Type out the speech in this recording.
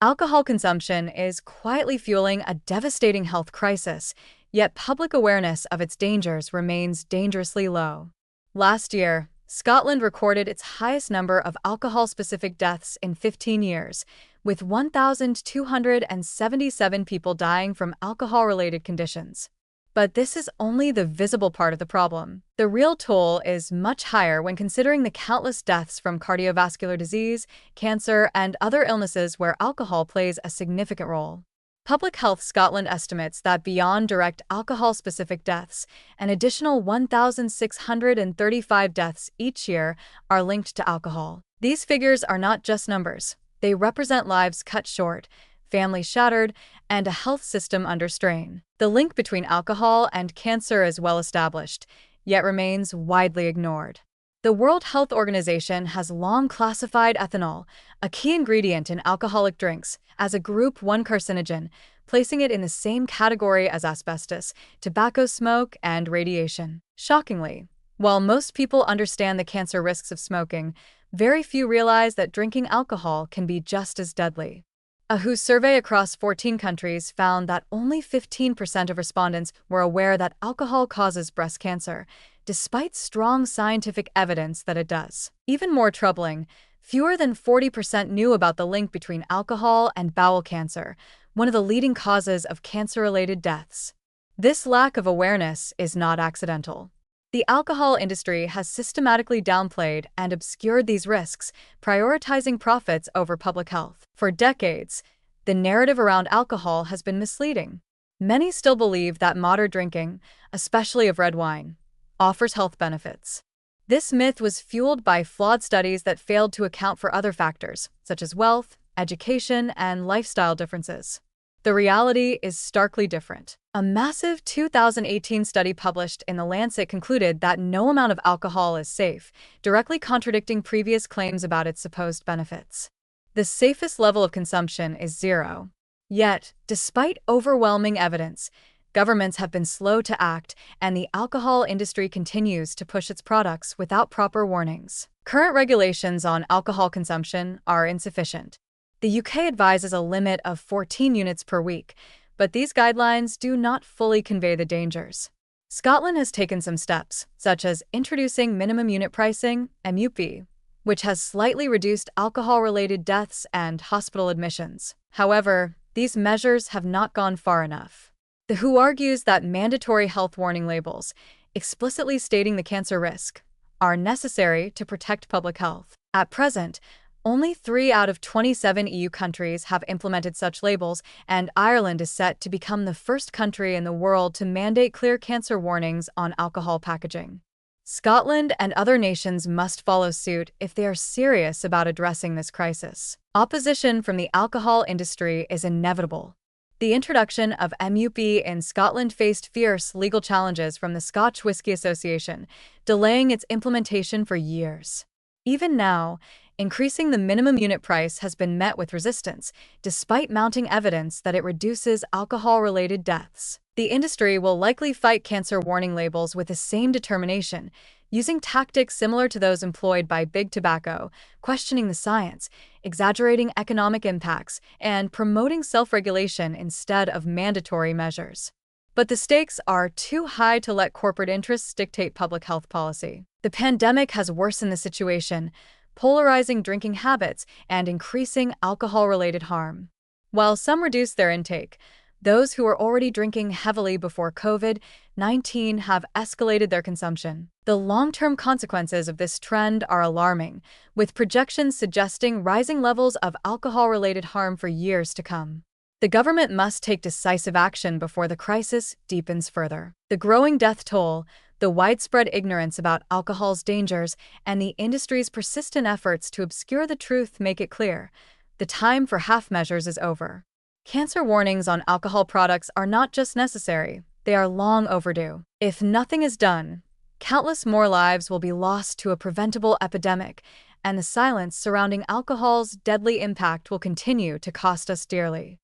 Alcohol consumption is quietly fueling a devastating health crisis, yet public awareness of its dangers remains dangerously low. Last year, Scotland recorded its highest number of alcohol-specific deaths in 15 years, with 1,277 people dying from alcohol-related conditions. But this is only the visible part of the problem. The real toll is much higher when considering the countless deaths from cardiovascular disease, cancer, and other illnesses where alcohol plays a significant role. Public Health Scotland estimates that beyond direct alcohol-specific deaths, an additional 1,635 deaths each year are linked to alcohol. These figures are not just numbers. They represent lives cut short, families shattered, and a health system under strain. The link between alcohol and cancer is well established, yet remains widely ignored. The World Health Organization has long classified ethanol, a key ingredient in alcoholic drinks, as a Group 1 carcinogen, placing it in the same category as asbestos, tobacco smoke, and radiation. Shockingly, while most people understand the cancer risks of smoking, very few realize that drinking alcohol can be just as deadly. A WHO survey across 14 countries found that only 15% of respondents were aware that alcohol causes breast cancer, despite strong scientific evidence that it does. Even more troubling, fewer than 40% knew about the link between alcohol and bowel cancer, one of the leading causes of cancer-related deaths. This lack of awareness is not accidental. The alcohol industry has systematically downplayed and obscured these risks, prioritizing profits over public health. For decades, the narrative around alcohol has been misleading. Many still believe that moderate drinking, especially of red wine, offers health benefits. This myth was fueled by flawed studies that failed to account for other factors, such as wealth, education, and lifestyle differences. The reality is starkly different. A massive 2018 study published in The Lancet concluded that no amount of alcohol is safe, directly contradicting previous claims about its supposed benefits. The safest level of consumption is 0. Yet, despite overwhelming evidence, governments have been slow to act, and the alcohol industry continues to push its products without proper warnings. Current regulations on alcohol consumption are insufficient. The UK advises a limit of 14 units per week, but these guidelines do not fully convey the dangers. Scotland has taken some steps, such as introducing minimum unit pricing, MUP, which has slightly reduced alcohol-related deaths and hospital admissions. However, these measures have not gone far enough. The WHO argues that mandatory health warning labels, explicitly stating the cancer risk, are necessary to protect public health. At present, only 3 out of 27 EU countries have implemented such labels, and Ireland is set to become the first country in the world to mandate clear cancer warnings on alcohol packaging. Scotland and other nations must follow suit if they are serious about addressing this crisis. Opposition from the alcohol industry is inevitable. The introduction of MUP in Scotland faced fierce legal challenges from the Scotch Whisky Association, delaying its implementation for years. Even now, increasing the minimum unit price has been met with resistance, despite mounting evidence that it reduces alcohol-related deaths. The industry will likely fight cancer warning labels with the same determination, using tactics similar to those employed by Big Tobacco, questioning the science, exaggerating economic impacts, and promoting self-regulation instead of mandatory measures. But the stakes are too high to let corporate interests dictate public health policy. The pandemic has worsened the situation, polarizing drinking habits and increasing alcohol-related harm. While some reduce their intake, those who were already drinking heavily before COVID-19 have escalated their consumption. The long-term consequences of this trend are alarming, with projections suggesting rising levels of alcohol-related harm for years to come. The government must take decisive action before the crisis deepens further. The growing death toll, the widespread ignorance about alcohol's dangers, and the industry's persistent efforts to obscure the truth make it clear: the time for half measures is over. Cancer warnings on alcohol products are not just necessary, they are long overdue. If nothing is done, countless more lives will be lost to a preventable epidemic, and the silence surrounding alcohol's deadly impact will continue to cost us dearly.